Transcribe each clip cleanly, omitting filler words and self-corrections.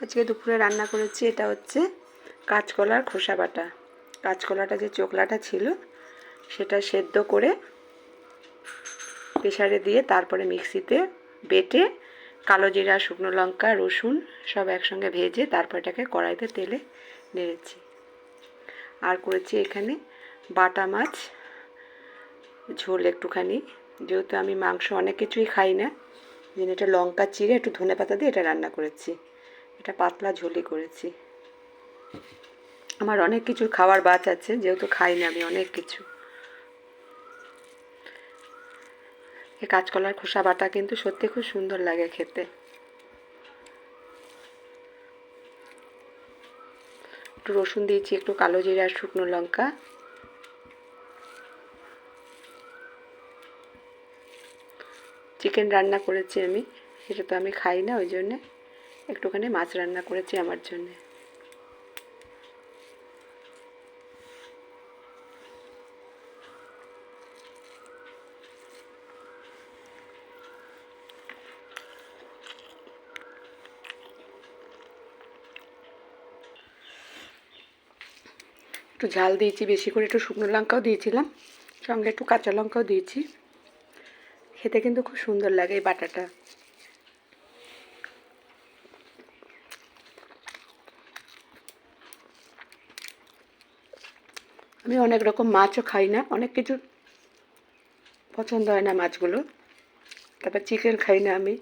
আজকে দুপুরে রান্না করেছি, এটা হচ্ছে কাঁচকলার খোসা বাটা। কাঁচকলাটা যে চোকলাটা ছিল সেটা সেদ্ধ করে প্রেসারে দিয়ে তারপরে মিক্সিতে বেটে কালো জিরা, শুকনো লঙ্কা, রসুন সব একসঙ্গে ভেজে তারপর এটাকে কড়াইতে তেলে নেড়েছি। আর করেছি এখানে বাটা মাছ ঝোল একটুখানি, যেহেতু আমি মাংস অনেক কিছুই খাই না, যেন এটা লঙ্কা চিড়ে একটু ধনেপাতা দিয়ে এটা রান্না করেছি। এটা পাতলা ঝোলই করেছি। আমার অনেক কিছুর খাওয়ার বাছ আছে, যেহেতু খাই না আমি অনেক কিছু। এই কাঁচকলার খোসা বাটা কিন্তু সত্যি খুব সুন্দর লাগে খেতে। একটু রসুন দিয়েছি, একটু কালো জিরা আর শুকনো লঙ্কা। চিকেন রান্না করেছি আমি, সেটা তো আমি খাই না, ওই জন্যে একটুখানি মাছ রান্না করেছি আমার জন্যে। একটু ঝাল দিয়েছি বেশি করে, একটু শুকনো লঙ্কাও দিয়েছিলাম, সঙ্গে একটু কাঁচা লঙ্কাও দিয়েছি। খেতে কিন্তু খুব সুন্দর লাগে এই বাটাটা। আমি অনেক রকম মাছও খাই না, অনেক কিছু পছন্দ হয় না মাছগুলো। তারপর চিকেন খাই না আমি।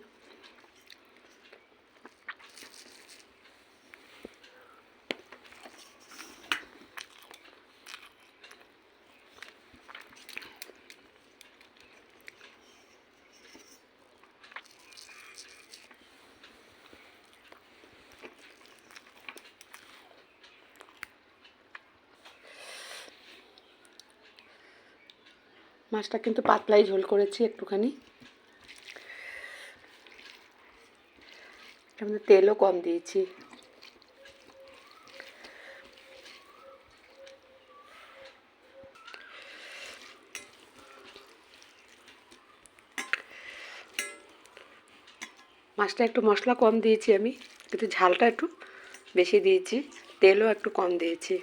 মাছটা কিন্তু পাতলাই ঝোল করেছি একটুখানি, এর মধ্যে তেলও কম দিয়েছি। মাছটা একটু মশলা কম দিয়েছি আমি, কিন্তু ঝালটা একটু বেশি দিয়েছি, তেলও একটু কম দিয়েছি।